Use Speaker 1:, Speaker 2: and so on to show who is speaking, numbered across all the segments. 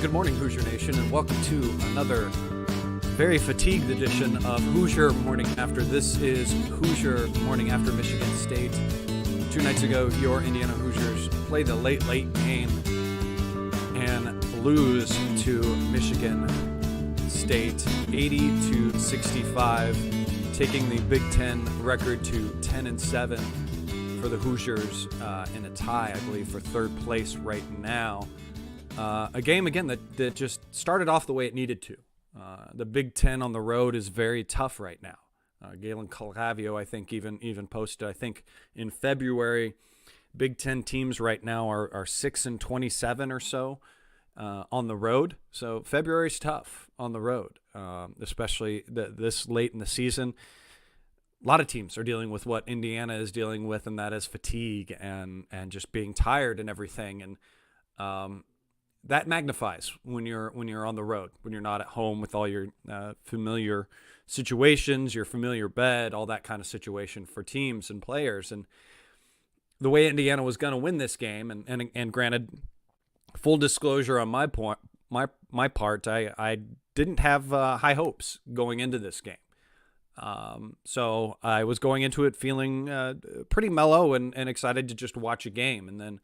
Speaker 1: Good morning, Hoosier Nation, and welcome to another very fatigued edition of Hoosier Morning After. This is Hoosier Morning After Michigan State. 2 nights ago, your Indiana Hoosiers played the late game and lose to Michigan State 80-65, taking the Big Ten record to 10-7 for the Hoosiers in a tie, I believe, for third place right now. A game, again, that just started off the way it needed to. The Big Ten on the road is very tough right now. Galen Calavio, I think, even posted, I think, in February, Big Ten teams right now are 6-27 or so on the road. So February's tough on the road, especially this late in the season. A lot of teams are dealing with what Indiana is dealing with, and that is fatigue and just being tired and everything. And that magnifies when you're on the road, when you're not at home with all your familiar situations, your familiar bed, all that kind of situation for teams and players. And the way Indiana was going to win this game, and granted, full disclosure on my part, I didn't have high hopes going into this game. So I was going into it feeling pretty mellow and excited to just watch a game. And then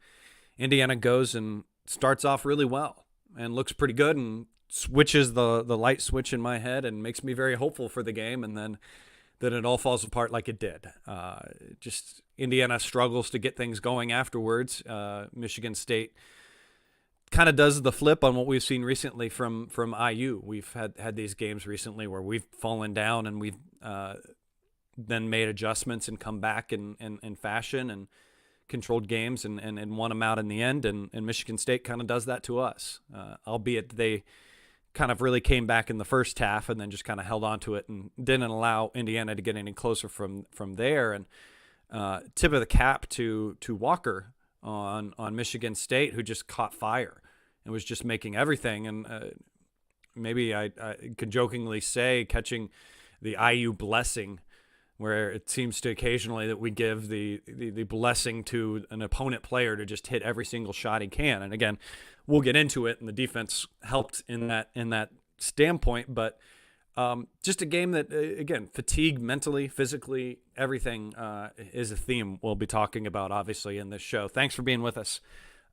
Speaker 1: Indiana goes and starts off really well and looks pretty good and switches the light switch in my head and makes me very hopeful for the game. And then it all falls apart like it did. Just Indiana struggles to get things going afterwards. Michigan State kind of does the flip on what we've seen recently from IU. We've had these games recently where we've fallen down and we've then made adjustments and come back in fashion and controlled games and won them out in the end. And Michigan State kind of does that to us, albeit they kind of really came back in the first half and then just kind of held on to it and didn't allow Indiana to get any closer from there. And tip of the cap to Walker on Michigan State, who just caught fire and was just making everything. And maybe I could jokingly say catching the IU blessing, where it seems to occasionally that we give the blessing to an opponent player to just hit every single shot he can. And again, we'll get into it, and the defense helped in that standpoint. But just a game that, again, fatigue mentally, physically, everything is a theme we'll be talking about, obviously, in this show. Thanks for being with us.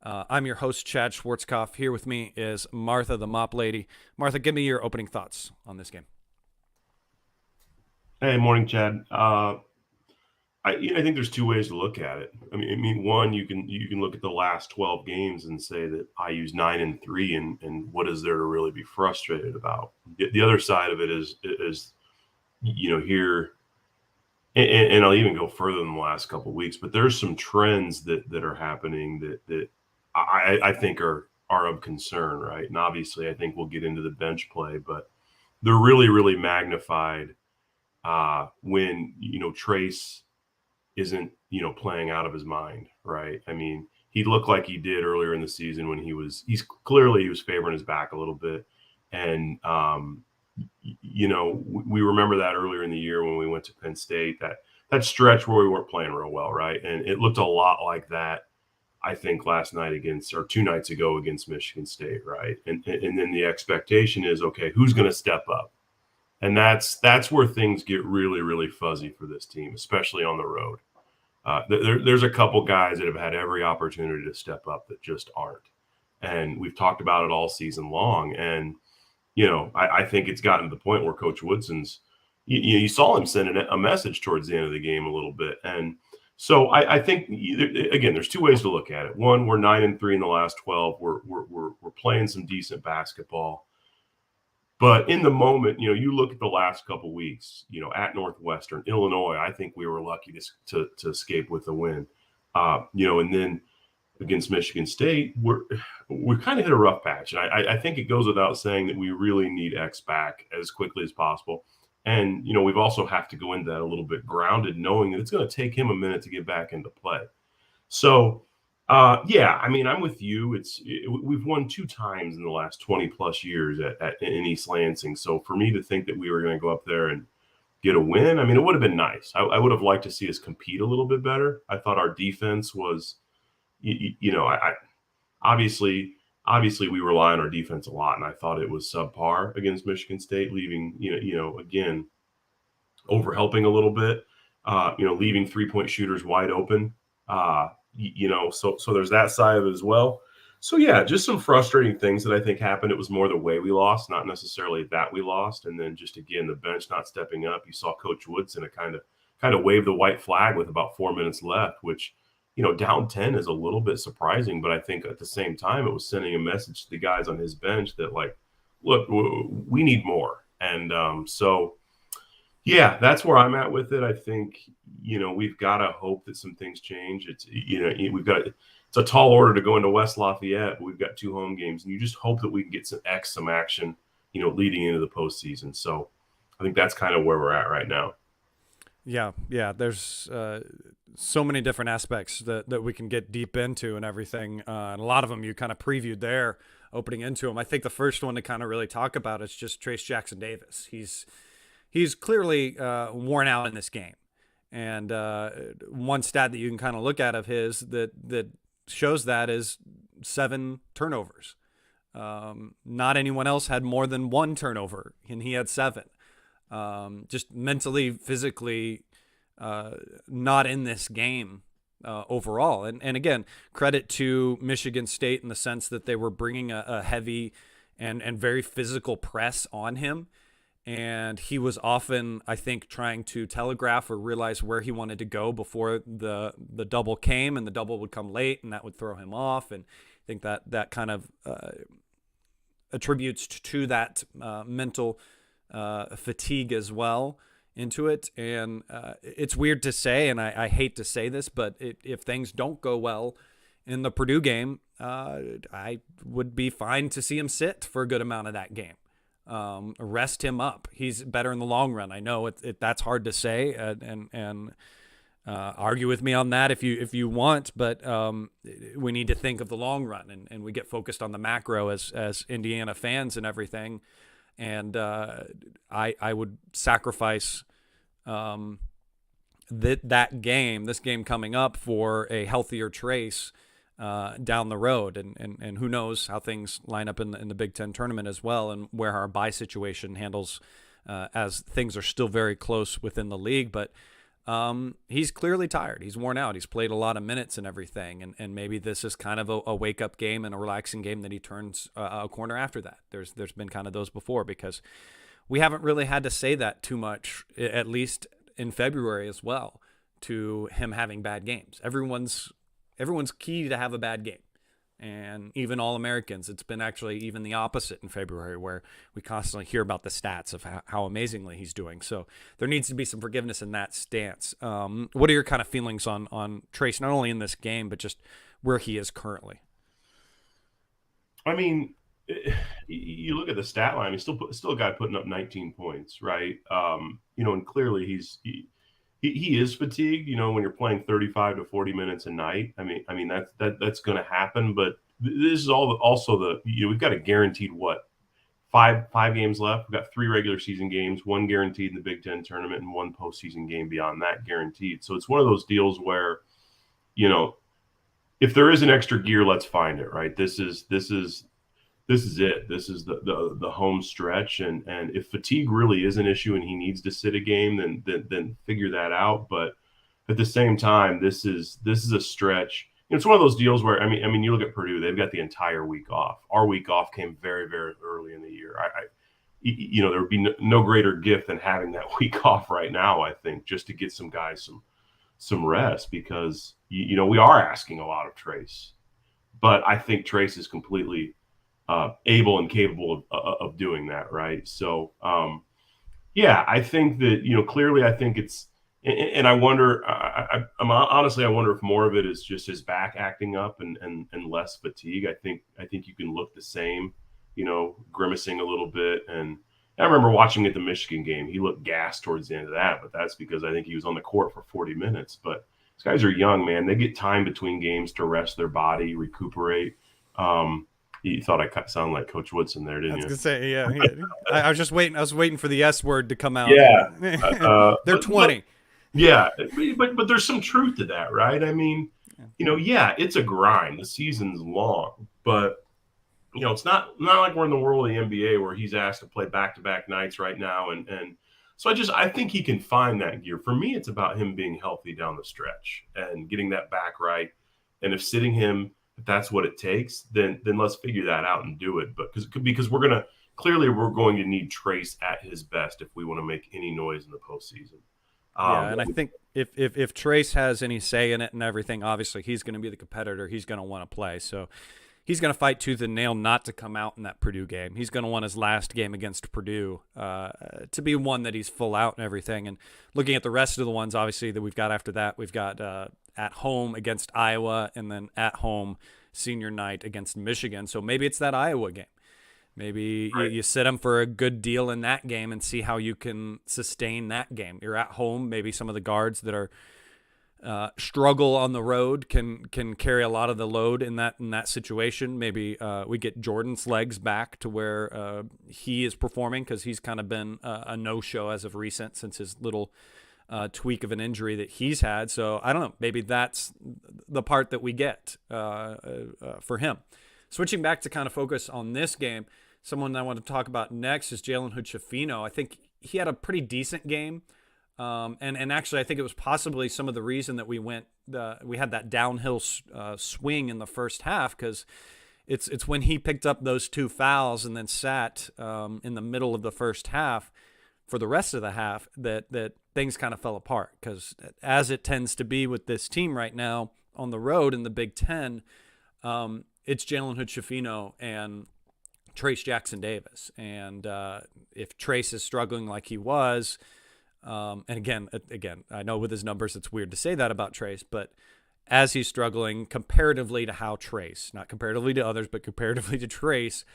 Speaker 1: I'm your host, Chad Schwartzkopf. Here with me is Martha, the mop lady. Martha, give me your opening thoughts on this game.
Speaker 2: Hey, morning, Chad. I think there's two ways to look at it. I mean, one, you can look at the last 12 games and say that IU's 9-3, and what is there to really be frustrated about? The other side of it is here, and I'll even go further than the last couple of weeks. But there's some trends that are happening that I think are of concern, right? And obviously, I think we'll get into the bench play, but they're really, really magnified when Trace isn't playing out of his mind, right? I mean, he looked like he did earlier in the season when he was favoring his back a little bit, and we remember that earlier in the year when we went to Penn State, that stretch where we weren't playing real well, right? And it looked a lot like that, I think, 2 nights ago against Michigan State, right? And then the expectation is, okay, who's going to step up? And that's where things get really, really fuzzy for this team, especially on the road. There's a couple guys that have had every opportunity to step up that just aren't. And we've talked about it all season long. And, I think it's gotten to the point where Coach Woodson's, you saw him send a message towards the end of the game a little bit. And so I think, again, there's two ways to look at it. One, we're 9-3 in the last 12. We're playing some decent basketball. But in the moment, you look at the last couple of weeks, at Northwestern, Illinois, I think we were lucky to escape with a win. And then against Michigan State, we kind of hit a rough patch. And I think it goes without saying that we really need X back as quickly as possible. And, we've also have to go into that a little bit grounded, knowing that it's going to take him a minute to get back into play. So, I'm with you. We've won 2 times in the last 20 plus years in East Lansing. So for me to think that we were going to go up there and get a win, it would have been nice. I would have liked to see us compete a little bit better. I thought our defense was, obviously obviously we rely on our defense a lot, and I thought it was subpar against Michigan State, leaving again overhelping a little bit, leaving 3-point shooters wide open. So there's that side of it as well. So yeah, just some frustrating things that I think happened. It was more the way we lost, not necessarily that we lost. And then just again, the bench not stepping up. You saw Coach Woodson kind of wave the white flag with about 4 minutes left, which down 10 is a little bit surprising. But I think at the same time, it was sending a message to the guys on his bench that like, look, we need more. And so. Yeah, that's where I'm at with it. I think, we've got to hope that some things change. It's, it's a tall order to go into West Lafayette, but we've got 2 home games, and you just hope that we can get some action, leading into the postseason. So I think that's kind of where we're at right now.
Speaker 1: Yeah. There's so many different aspects that we can get deep into and everything. And a lot of them you kind of previewed there opening into them. I think the first one to kind of really talk about is just Trace Jackson Davis. He's clearly worn out in this game. And one stat that you can kind of look at of his that shows that is 7 turnovers. Not anyone else had more than 1 turnover, and he had 7. Just mentally, physically, not in this game overall. And again, credit to Michigan State in the sense that they were bringing a heavy and very physical press on him. And he was often, I think, trying to telegraph or realize where he wanted to go before the double came, and the double would come late, and that would throw him off. And I think that kind of attributes to that mental fatigue as well into it. And it's weird to say, and I hate to say this, but if things don't go well in the Purdue game, I would be fine to see him sit for a good amount of that game. Rest him up. He's better in the long run. I know that's hard to say, and argue with me on that if you want, but we need to think of the long run, and we get focused on the macro as Indiana fans and everything. And I would sacrifice this game coming up for a healthier Trace down the road, and who knows how things line up in the Big Ten tournament as well, and where our bye situation handles as things are still very close within the league. But he's clearly tired. He's worn out. He's played a lot of minutes and everything, and maybe this is kind of a wake-up game and a relaxing game that he turns a corner after that. There's been kind of those before, because we haven't really had to say that too much, at least in February as well, to him having bad games. Everyone's key to have a bad game. And even All-Americans, it's been actually even the opposite in February, where we constantly hear about the stats of how amazingly he's doing. So there needs to be some forgiveness in that stance. What are your kind of feelings on Trace, not only in this game, but just where he is currently?
Speaker 2: I mean, you look at the stat line, he's still a guy putting up 19 points, right? And clearly he is fatigued, when you're playing 35 to 40 minutes a night. I mean that's going to happen, but this is also we've got a guaranteed five games left. We've got 3 regular season games, 1 guaranteed in the Big Ten tournament, and 1 postseason game beyond that guaranteed. So it's one of those deals where, if there is an extra gear, let's find it, right? This is it. This is the home stretch, and if fatigue really is an issue and he needs to sit a game, then figure that out. But at the same time, this is a stretch. It's one of those deals where I mean, you look at Purdue; they've got the entire week off. Our week off came very, very early in the year. There would be no greater gift than having that week off right now. I think, just to get some guys some rest, because we are asking a lot of Trace, but I think Trace is completely able and capable of doing that, right? So, I think that clearly, I think it's, and I wonder, honestly, I wonder if more of it is just his back acting up and less fatigue. I think you can look the same, grimacing a little bit. And I remember watching at the Michigan game, he looked gassed towards the end of that, but that's because I think he was on the court for 40 minutes. But these guys are young, man. They get time between games to rest their body, recuperate. You thought I sounded like Coach Woodson there, didn't you?
Speaker 1: I was going to say, yeah. I was just waiting. I was waiting for the S word to come out.
Speaker 2: Yeah.
Speaker 1: They're 20.
Speaker 2: But there's some truth to that, right? I mean, it's a grind. The season's long, but it's not like we're in the world of the NBA where he's asked to play back-to-back nights right now, and so I think he can find that gear. For me, it's about him being healthy down the stretch and getting that back right. And if sitting him, if that's what it takes, then let's figure that out and do it. But because we're going to need Trace at his best if we want to make any noise in the postseason.
Speaker 1: Yeah, and I think if Trace has any say in it and everything, obviously he's going to be the competitor. He's going to want to play. So he's going to fight tooth and nail not to come out in that Purdue game. He's going to want his last game against Purdue to be one that he's full out and everything. And looking at the rest of the ones, obviously, that we've got after that, we've got at home against Iowa and then at home senior night against Michigan. So maybe it's that Iowa game. Maybe you sit him for a good deal in that game and see how you can sustain that game. You're at home. Maybe some of the guards that are struggle on the road can carry a lot of the load in that situation. Maybe we get Jordan's legs back to where he is performing, because he's kind of been a no-show as of recent since his little tweak of an injury that he's had. So I don't know. Maybe that's the part that we get for him. Switching back to kind of focus on this game, someone I want to talk about next is Jalen Hood-Schifino. I think he had a pretty decent game. And actually, I think it was possibly some of the reason that we had that downhill swing in the first half, because it's when he picked up those 2 fouls and then sat in the middle of the first half for the rest of the half that things kind of fell apart. Because as it tends to be with this team right now on the road in the Big Ten, it's Jalen Hood-Schifino and Trace Jackson Davis. And if Trace is struggling like he was, and again, I know with his numbers, it's weird to say that about Trace, but as he's struggling comparatively to how Trace, not comparatively to others, but comparatively to Trace,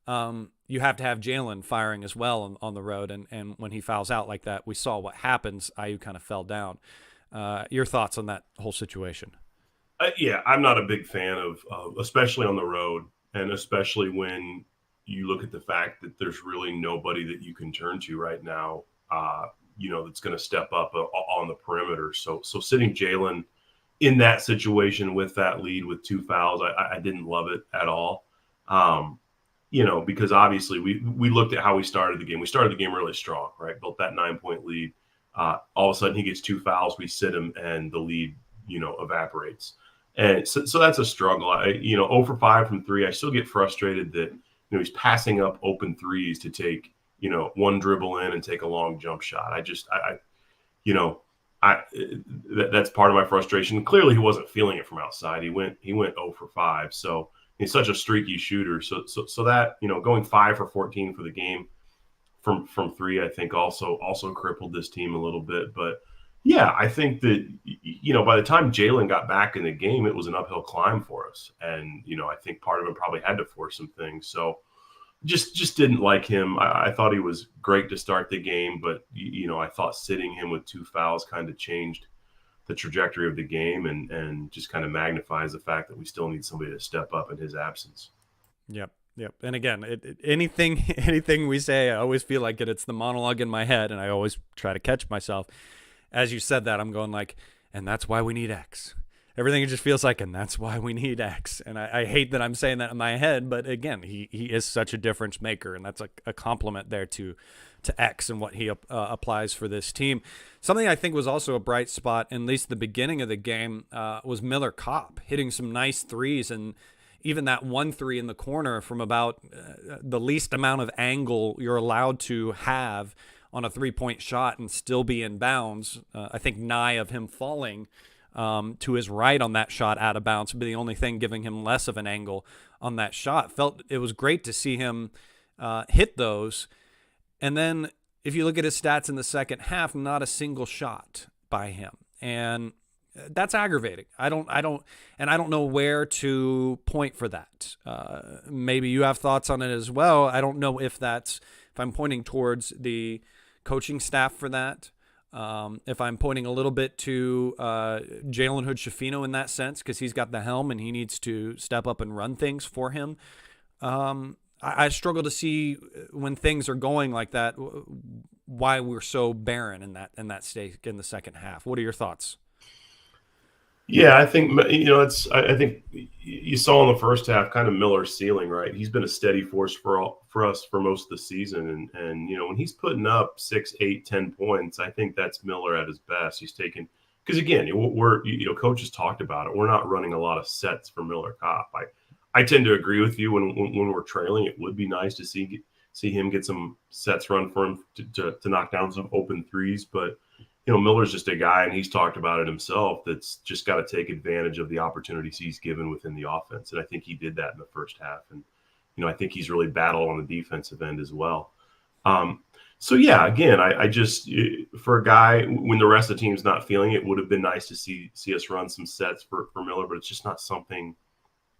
Speaker 1: you have to have Jalen firing as well on the road. And when he fouls out like that, we saw what happens. IU kind of fell down. Your thoughts on that whole situation?
Speaker 2: Yeah, I'm not a big fan of especially on the road, and especially when you look at the fact that there's really nobody that you can turn to right now, that's going to step up on the perimeter. So sitting Jalen in that situation with that lead with 2 fouls, I didn't love it at all. Because obviously we looked at how we started the game. We started the game really strong, right? Built that 9-point lead. All of a sudden he gets 2 fouls, we sit him, and the lead, evaporates. And so that's a struggle. 0 for 5 from 3. I still get frustrated that, he's passing up open threes to take, one dribble in and take a long jump shot. That's part of my frustration. Clearly he wasn't feeling it from outside. He went 0 for 5. So he's such a streaky shooter. So that, going 5 for 14 for the game from 3, I think also crippled this team a little bit. But yeah, I think that, by the time Jalen got back in the game, it was an uphill climb for us. And, I think part of it probably had to force some things. So just didn't like him. I thought he was great to start the game, but, I thought sitting him with 2 fouls kind of changed the trajectory of the game and just kind of magnifies the fact that we still need somebody to step up in his absence.
Speaker 1: Yep. And again, anything we say, I always feel like it's the monologue in my head, and I always try to catch myself. As you said that, I'm going like, and that's why we need X. Everything just feels like, and that's why we need X. And I hate that I'm saying that in my head, but again, he is such a difference maker, and that's a compliment there to X and what he applies for this team. Something I think was also a bright spot, in at least the beginning of the game, was Miller Kopp hitting some nice threes, and even that 1 3 in the corner from about the least amount of angle you're allowed to have on a 3-point shot and still be in bounds. I think nigh of him falling to his right on that shot out of bounds would be the only thing giving him less of an angle on that shot. Felt it was great to see him hit those. And then if you look at his stats in the second half, not a single shot by him. And that's aggravating. I don't know where to point for that. Maybe you have thoughts on it as well. I don't know if I'm pointing towards the coaching staff for that. If I'm pointing a little bit to Jalen Hood-Schifino in that sense, because he's got the helm and he needs to step up and run things for him. I struggle to see when things are going like that, why we're so barren in that state in the second half. What are your thoughts?
Speaker 2: Yeah, I think I think you saw in the first half kind of Miller's ceiling, right? He's been a steady force for us for most of the season, and when he's putting up 6, 8, 10 points, I think that's Miller at his best. He's taking because again, we're coaches talked about it. We're not running a lot of sets for Miller Kopp. I tend to agree with you when we're trailing. It would be nice to see him get some sets run for him to knock down some open threes, but Miller's just a guy, and he's talked about it himself, that's just got to take advantage of the opportunities he's given within the offense. And I think he did that in the first half. And, I think he's really battled on the defensive end as well. So, yeah, again, I just, for a guy, when the rest of the team's not feeling it, would have been nice to see us run some sets for Miller, but it's just not something.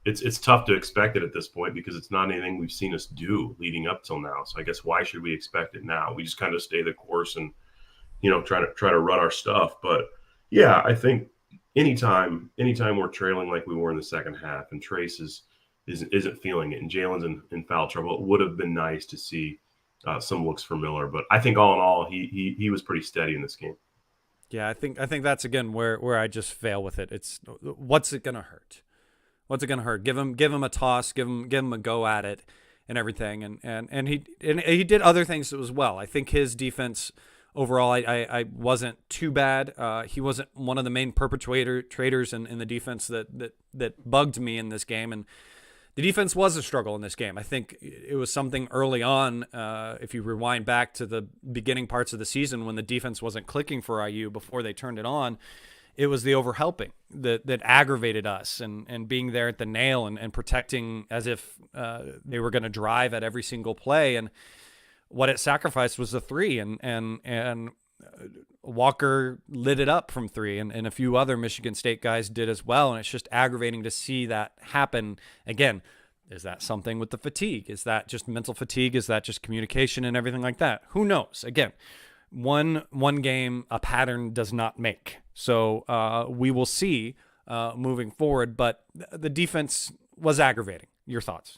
Speaker 2: It's tough to expect it at this point because it's not anything we've seen us do leading up till now. So I guess why should we expect it now? We just kind of stay the course and try to run our stuff. But yeah, I think anytime we're trailing like we were in the second half, and Trace isn't feeling it, and Jalen's in foul trouble, it would have been nice to see some looks for Miller. But I think all in all, he was pretty steady in this game.
Speaker 1: Yeah, I think that's again where I just fail with it. It's what's it gonna hurt? What's it gonna hurt? Give him a toss, give him a go at it, and everything. And he did other things as well. I think his defense overall, I wasn't too bad. He wasn't one of the main perpetrators in the defense that bugged me in this game. And the defense was a struggle in this game. I think it was something early on, if you rewind back to the beginning parts of the season when the defense wasn't clicking for IU before they turned it on. It was the overhelping that aggravated us and being there at the nail and protecting as if they were going to drive at every single play. And what it sacrificed was the three, and Walker lit it up from three, and a few other Michigan State guys did as well. And it's just aggravating to see that happen again. Is that something with the fatigue? Is that just mental fatigue? Is that just communication and everything like that? Who knows? Again, one game, a pattern does not make. So we will see moving forward. But the defense was aggravating. Your thoughts?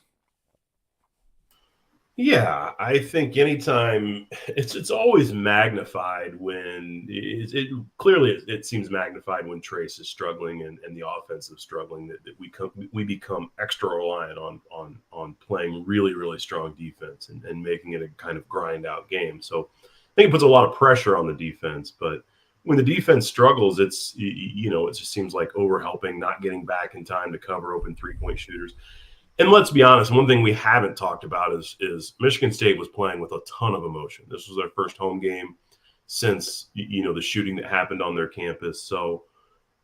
Speaker 2: Yeah, I think anytime it's always magnified when it clearly it seems magnified when Trace is struggling and the offense is struggling, that we become extra reliant on playing really, really strong defense and making it a kind of grind out game. So I think it puts a lot of pressure on the defense, but when the defense struggles, it just seems like overhelping, not getting back in time to cover open 3-point shooters. And let's be honest, one thing we haven't talked about is Michigan State was playing with a ton of emotion. This was their first home game since, the shooting that happened on their campus. So,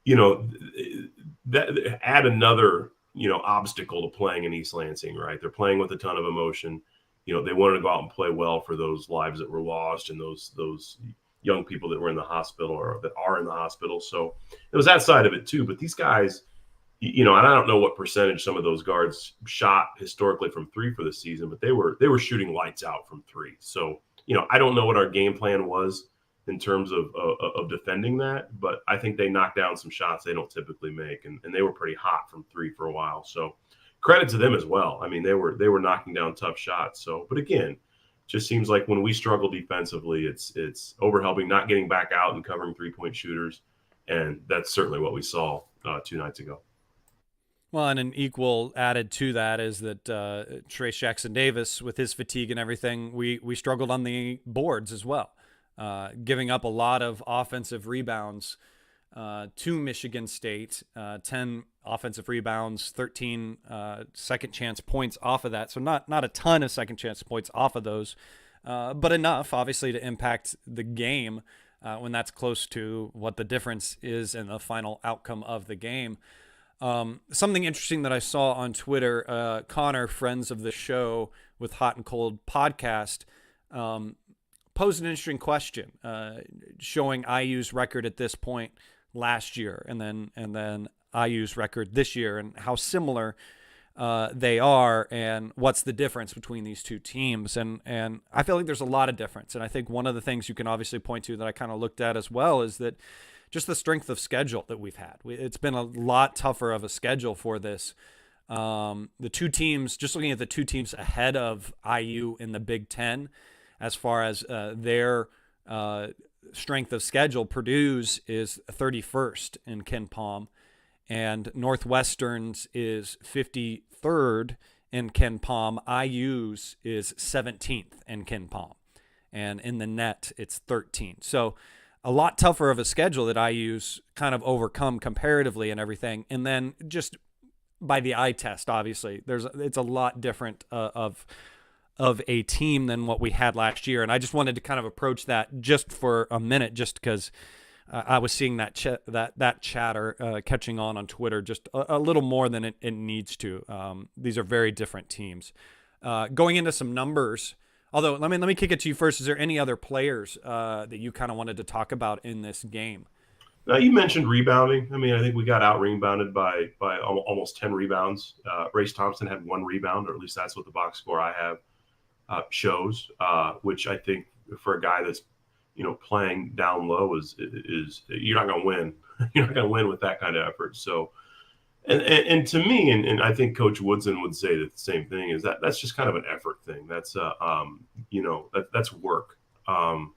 Speaker 2: that add another, obstacle to playing in East Lansing, right? They're playing with a ton of emotion. They wanted to go out and play well for those lives that were lost and those young people that were in the hospital or that are in the hospital. So it was that side of it too. But these guys, and I don't know what percentage some of those guards shot historically from three for the season, but they were shooting lights out from three. So, I don't know what our game plan was in terms of defending that, but I think they knocked down some shots they don't typically make, and they were pretty hot from three for a while. So credit to them as well. I mean, they were knocking down tough shots. So, but again, just seems like when we struggle defensively, it's overhelping, not getting back out and covering 3-point shooters, and that's certainly what we saw 2 nights ago.
Speaker 1: Well, and an equal added to that is that Trace Jackson Davis, with his fatigue and everything, we struggled on the boards as well, giving up a lot of offensive rebounds to Michigan State, 10 offensive rebounds, 13 second chance points off of that. So not a ton of second chance points off of those, but enough, obviously, to impact the game when that's close to what the difference is in the final outcome of the game. Something interesting that I saw on Twitter, Connor, friends of the show with Hot and Cold podcast, posed an interesting question, showing IU's record at this point last year and then IU's record this year and how similar they are and what's the difference between these two teams. And I feel like there's a lot of difference. And I think one of the things you can obviously point to that I kind of looked at as well is that just the strength of schedule that we've had. It's been a lot tougher of a schedule for this. The two teams, just looking at the two teams ahead of IU in the BigTen, as far as their strength of schedule, Purdue's is 31st in KenPom, and Northwestern's is 53rd in Ken Palm. IU's is 17th in Ken Palm. And in the net, it's 13. So a lot tougher of a schedule that IU's kind of overcome comparatively and everything. And then just by the eye test, obviously, it's a lot different of a team than what we had last year. And I just wanted to kind of approach that just for a minute, just because I was seeing that chatter catching on Twitter just a little more than it needs to. These are very different teams. Going into some numbers, although let me kick it to you first. Is there any other players that you kind of wanted to talk about in this game?
Speaker 2: You mentioned rebounding. I mean, I think we got out rebounded by almost 10 rebounds. Race Thompson had 1 rebound, or at least that's what the box score I have shows, which I think for a guy that's playing down low is you're not going to win. You're not going to win with that kind of effort. So, and to me, and I think Coach Woodson would say the same thing, is that's just kind of an effort thing. That's that's work. So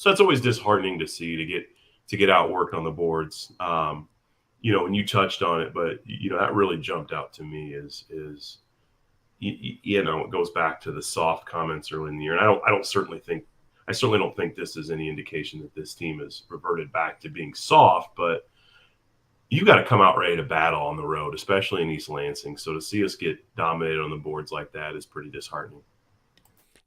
Speaker 2: that's always disheartening to see, to get outworked on the boards. And you touched on it, but that really jumped out to me is it goes back to the soft comments early in the year, and I certainly don't think this is any indication that this team has reverted back to being soft, but you got to come out ready to battle on the road, especially in East Lansing. So to see us get dominated on the boards like that is pretty disheartening.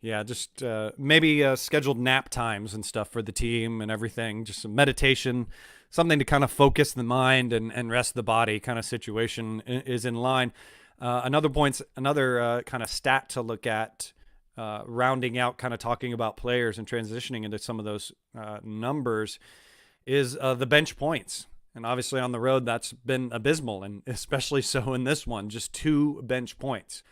Speaker 1: Yeah, just maybe scheduled nap times and stuff for the team and everything, just some meditation, something to kind of focus the mind and rest the body kind of situation is in line. Another kind of stat to look at, rounding out, kind of talking about players and transitioning into some of those numbers, is the bench points. And obviously on the road, that's been abysmal, and especially so in this one, just 2 bench points.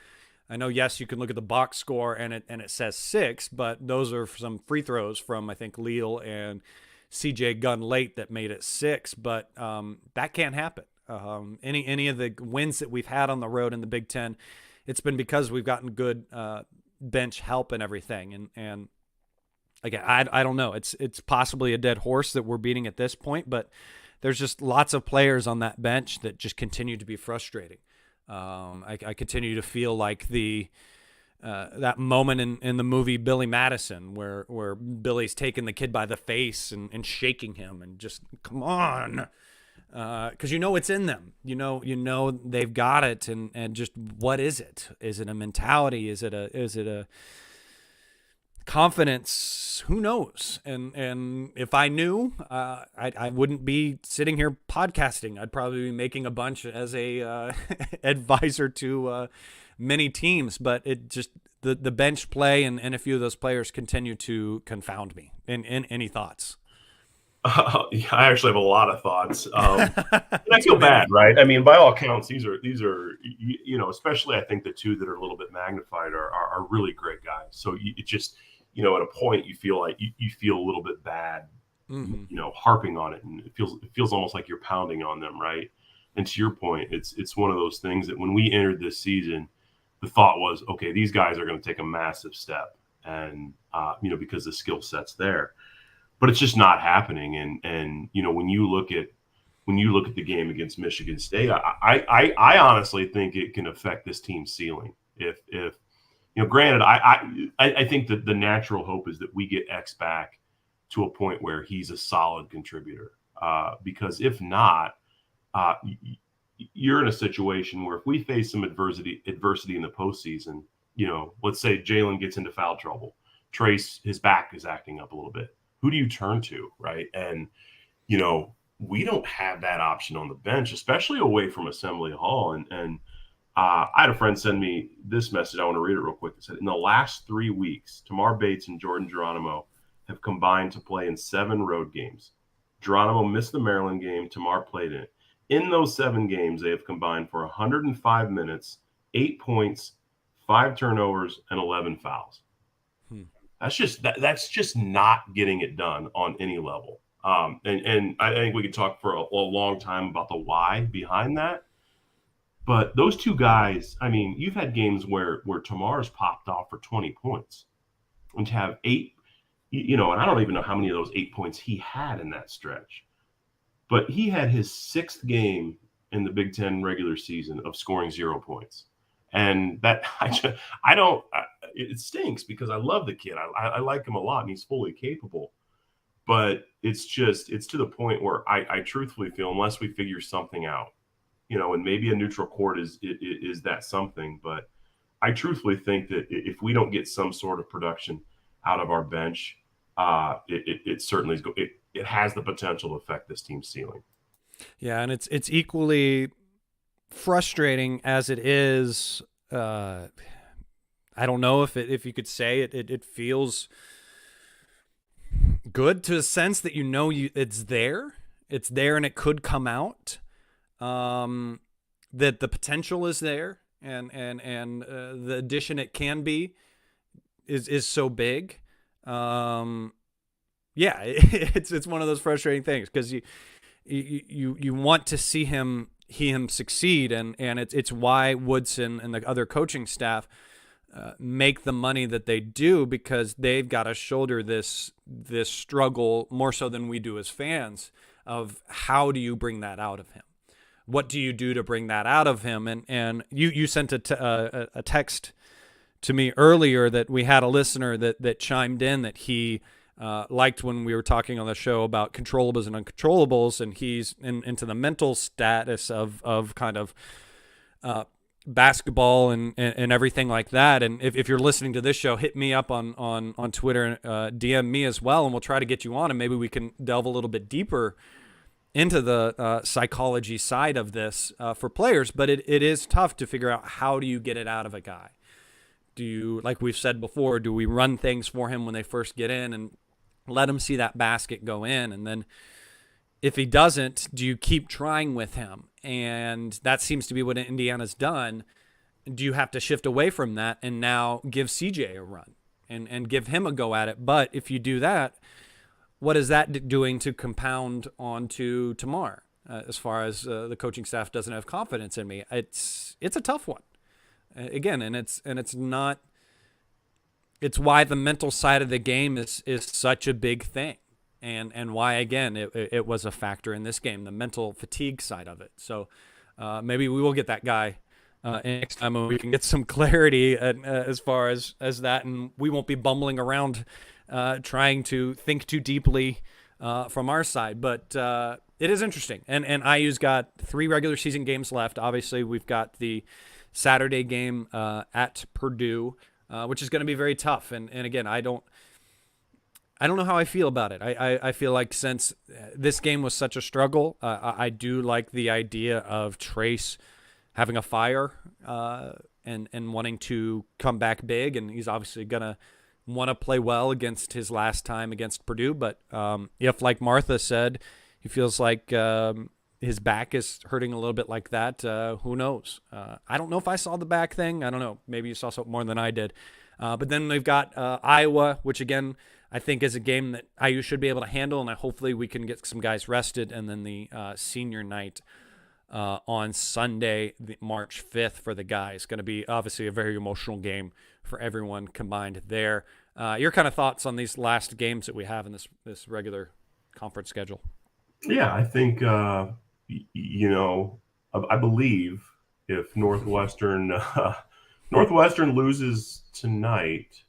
Speaker 1: I know, yes, you can look at the box score and it says 6, but those are some free throws from, I think, Leal and CJ Gunn late that made it 6, but that can't happen. Any of the wins that we've had on the road in the Big Ten, it's been because we've gotten good bench help and everything. And again, I don't know. It's possibly a dead horse that we're beating at this point, but there's just lots of players on that bench that just continue to be frustrating. I continue to feel like that moment in the movie Billy Madison where Billy's taking the kid by the face and shaking him and just, come on. Because it's in them. They've got it, and just what is it? Is it a mentality? Is it a confidence? Who knows? And if I knew, I wouldn't be sitting here podcasting. I'd probably be making a bunch as a advisor to many teams. But it just the bench play and a few of those players continue to confound me. In any thoughts?
Speaker 2: Yeah, I actually have a lot of thoughts. And I feel bad, right? I mean, by all accounts, these are especially I think the 2 that are a little bit magnified are really great guys. So it just, at a point you feel like you feel a little bit bad, harping on it, and it feels almost like you're pounding on them, right? And to your point, it's one of those things that when we entered this season, the thought was, okay, these guys are going to take a massive step, and because the skill set's there. But it's just not happening. And when you look at the game against Michigan State, I honestly think it can affect this team's ceiling. If granted, I think that the natural hope is that we get X back to a point where he's a solid contributor. Because if not, you're in a situation where if we face some adversity in the postseason, let's say Jalen gets into foul trouble, Trace, his back is acting up a little bit. Who do you turn to, right? And, we don't have that option on the bench, especially away from Assembly Hall. And I had a friend send me this message. I want to read it real quick. It said, in the last 3 weeks, Tamar Bates and Jordan Geronimo have combined to play in 7 road games. Geronimo missed the Maryland game. Tamar played in it. In those 7 games, they have combined for 105 minutes, 8 points, 5 turnovers, and 11 fouls. That's just not getting it done on any level. And I think we could talk for a long time about the why behind that. But those 2 guys, I mean, you've had games where Tamar's popped off for 20 points. And to have 8, and I don't even know how many of those 8 points he had in that stretch. But he had his 6th game in the Big Ten regular season of scoring 0 points. And that I don't. It stinks because I love the kid. I like him a lot, and he's fully capable. But it's to the point where I truthfully feel unless we figure something out, and maybe a neutral court is that something. But I truthfully think that if we don't get some sort of production out of our bench, it certainly is. It has the potential to affect this team's ceiling.
Speaker 1: Yeah, and it's equally frustrating as it is. I don't know if you could say it feels good to a sense that it's there, and it could come out. That the potential is there, and the addition it can be is so big. Yeah, it's one of those frustrating things because you want to see him succeed, and it's why Woodson and the other coaching staff make the money that they do, because they've got to shoulder this struggle more so than we do as fans of how do you bring that out of him? What do you do to bring that out of him? And you sent a text to me earlier that we had a listener that chimed in that he liked when we were talking on the show about controllables and uncontrollables, and he's into the mental status of kind of basketball and everything like that. And if you're listening to this show, hit me up on Twitter, DM me as well, and we'll try to get you on, and maybe we can delve a little bit deeper into the psychology side of this for players. But it is tough to figure out how do you get it out of a guy. Do you, like we've said before, do we run things for him when they first get in and let him see that basket go in? And then if he doesn't, do you keep trying with him? And that seems to be what Indiana's done. Do you have to shift away from that and now give CJ a run and give him a go at it? But if you do that, what is that doing to compound onto Tamar as far as the coaching staff doesn't have confidence in me? It's a tough one. Again, and it's not. It's why the mental side of the game is such a big thing, and why again it was a factor in this game, the mental fatigue side of it. So maybe we will get that guy next time, and we can get some clarity as far as that, and we won't be bumbling around trying to think too deeply from our side. But it is interesting, and IU's got 3 regular season games left. Obviously, we've got the Saturday game at Purdue, which is going to be very tough. And again, I don't know how I feel about it. I feel like since this game was such a struggle, I do like the idea of Trace having a fire and wanting to come back big. And he's obviously going to want to play well against his last time against Purdue. But if, like Martha said, he feels like his back is hurting a little bit like that, who knows? I don't know if I saw the back thing. I don't know. Maybe you saw something more than I did. But then they've got Iowa, which, again, I think is a game that IU should be able to handle, and hopefully we can get some guys rested. And then the senior night on Sunday, March 5th for the guys. Going to be obviously a very emotional game for everyone combined there. Your kind of thoughts on these last games that we have in this regular conference schedule?
Speaker 2: Yeah, I think I believe if Northwestern loses tonight,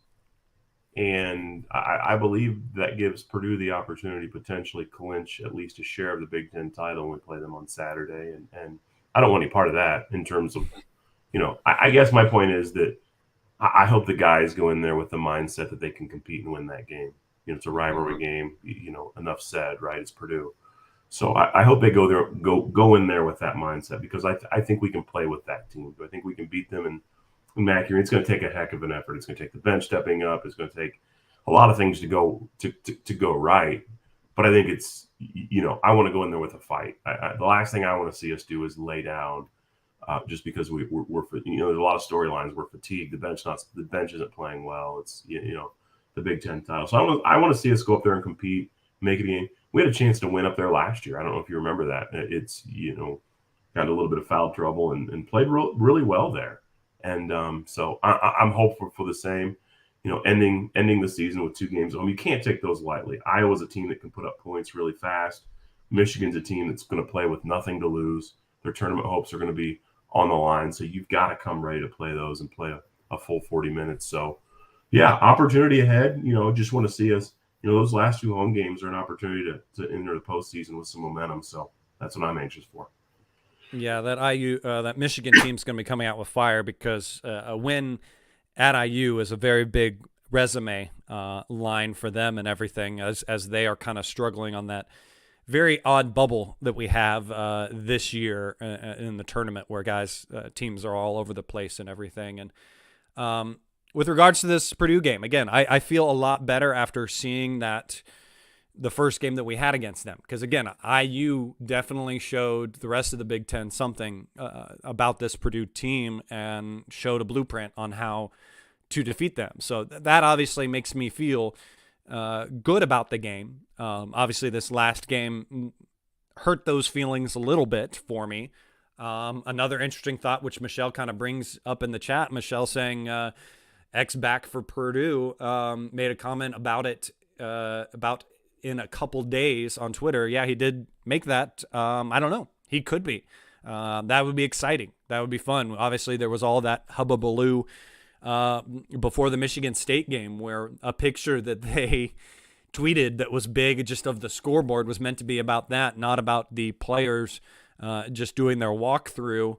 Speaker 2: and I believe that gives Purdue the opportunity to potentially clinch at least a share of the Big Ten title when we play them on Saturday. And I don't want any part of that in terms of, I guess my point is that I hope the guys go in there with the mindset that they can compete and win that game. It's a rivalry game, enough said, right? It's Purdue. So I hope they go in there with that mindset, because I think we can play with that team. I think we can beat them. And Mackey, it's going to take a heck of an effort. It's going to take the bench stepping up. It's going to take a lot of things to go right. But I think it's, I want to go in there with a fight. The last thing I want to see us do is lay down just because we're there's a lot of storylines. We're fatigued. The bench isn't playing well. It's the Big Ten title. So I want to see us go up there and compete, make it a game. We had a chance to win up there last year. I don't know if you remember that. It's, got a little bit of foul trouble and played really well there. And so I'm hopeful for the same, ending the season with 2 games at home. You can't take those lightly. Iowa's a team that can put up points really fast. Michigan's a team that's going to play with nothing to lose. their tournament hopes are going to be on the line. So you've got to come ready to play those and play a full 40 minutes. So, yeah, opportunity ahead. Just want to see us. Those last 2 home games are an opportunity to enter the postseason with some momentum. So that's what I'm anxious for.
Speaker 1: Yeah, that Michigan team's going to be coming out with fire because a win at IU is a very big resume line for them and everything as they are kind of struggling on that very odd bubble that we have this year in the tournament where teams are all over the place and everything. And with regards to this Purdue game, again, I feel a lot better after seeing the first game that we had against them. Because, again, IU definitely showed the rest of the Big Ten something about this Purdue team and showed a blueprint on how to defeat them. So that obviously makes me feel good about the game. Obviously, this last game hurt those feelings a little bit for me. Another interesting thought, which Michelle kind of brings up in the chat, Michelle saying X back for Purdue, made a comment about it, about in a couple days on Twitter. Yeah, he did make that. I don't know. He could be. That would be exciting. That would be fun. Obviously, there was all that hubbubaloo before the Michigan State game where a picture that they tweeted that was big just of the scoreboard was meant to be about that, not about the players just doing their walkthrough,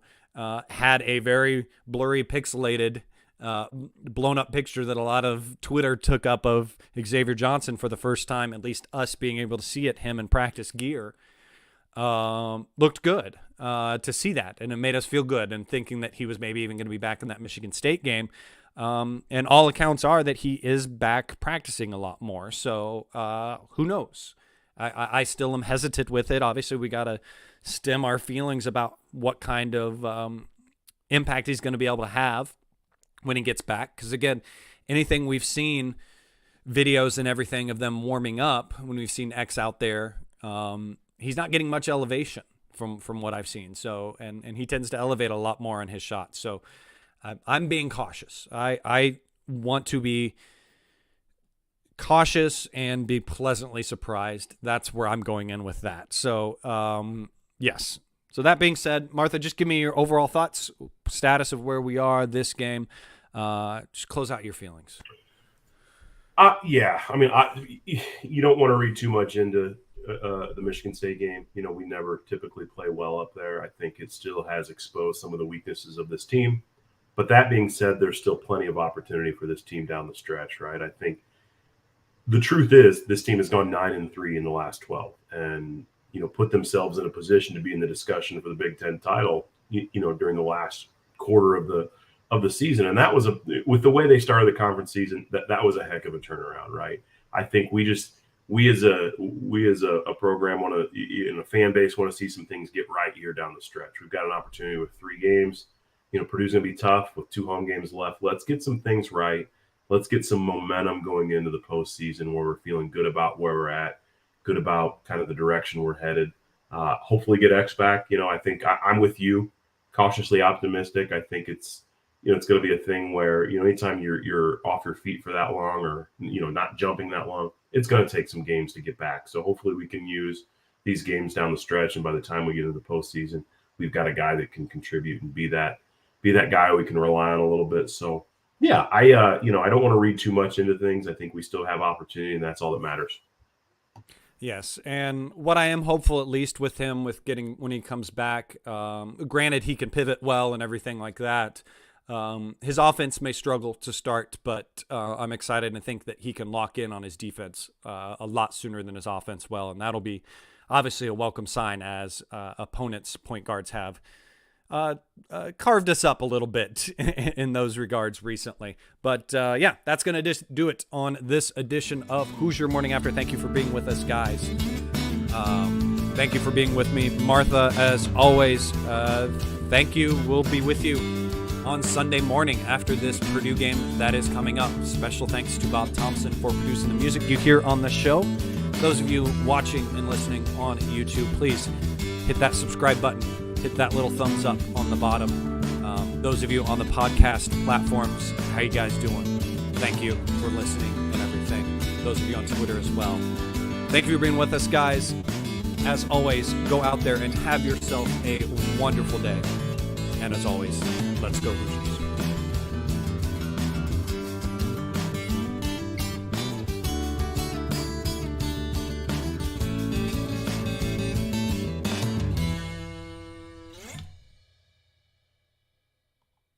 Speaker 1: had a very blurry, pixelated, blown up picture that a lot of Twitter took up of Xavier Johnson for the first time, at least us being able to see it, him in practice gear. Looked good to see that, and it made us feel good and thinking that he was maybe even going to be back in that Michigan State game. And all accounts are that he is back practicing a lot more. So who knows? I still am hesitant with it. Obviously, we got to stem our feelings about what kind of impact he's going to be able to have when he gets back. Because, again, anything we've seen, videos and everything of them warming up, when we've seen X out there, he's not getting much elevation from what I've seen. So, and he tends to elevate a lot more on his shots. So I'm being cautious. I want to be cautious and be pleasantly surprised. That's where I'm going in with that. So, yes. So that being said, Martha, just give me your overall thoughts, status of where we are this game. Just close out your feelings.
Speaker 2: Yeah. I mean, you don't want to read too much into the Michigan State game. We never typically play well up there. I think it still has exposed some of the weaknesses of this team. But that being said, there's still plenty of opportunity for this team down the stretch, right? I think the truth is this team has gone 9-3 in the last 12 and, put themselves in a position to be in the discussion for the Big Ten title, during the last quarter of the season. And that was with the way they started the conference season, that was a heck of a turnaround, right? I think we as a program want to, in a fan base, want to see some things get right here down the stretch. We've got an opportunity with 3 games. Purdue's going to be tough with 2 home games left. Let's get some things right. Let's get some momentum going into the postseason where we're feeling good about where we're at, good about kind of the direction we're headed. Hopefully get X back. I think I'm with you, cautiously optimistic. I think it's going to be a thing where, anytime you're off your feet for that long or, not jumping that long, it's going to take some games to get back. So hopefully we can use these games down the stretch. And by the time we get into the postseason, we've got a guy that can contribute and be that guy we can rely on a little bit. So yeah, I don't want to read too much into things. I think we still have opportunity and that's all that matters.
Speaker 1: Yes, and what I am hopeful, at least with him, with getting when he comes back, granted he can pivot well and everything like that. His offense may struggle to start, but I'm excited and think that he can lock in on his defense a lot sooner than his offense will, and that'll be obviously a welcome sign as opponents' point guards have carved us up a little bit in those regards recently. But yeah, that's going to just do it on this edition of Hoosier Morning After. Thank you for being with us, guys. Thank you for being with me. Martha, as always, thank you. We'll be with you on Sunday morning after this Purdue game that is coming up. Special thanks to Bob Thompson for producing the music you hear on the show. Those of you watching and listening on YouTube, please hit that subscribe button. Hit that little thumbs up on the bottom. Those of you on the podcast platforms, how you guys doing? Thank you for listening and everything. Those of you on Twitter as well. Thank you for being with us, guys. As always, go out there and have yourself a wonderful day. And as always, let's go Hoosiers.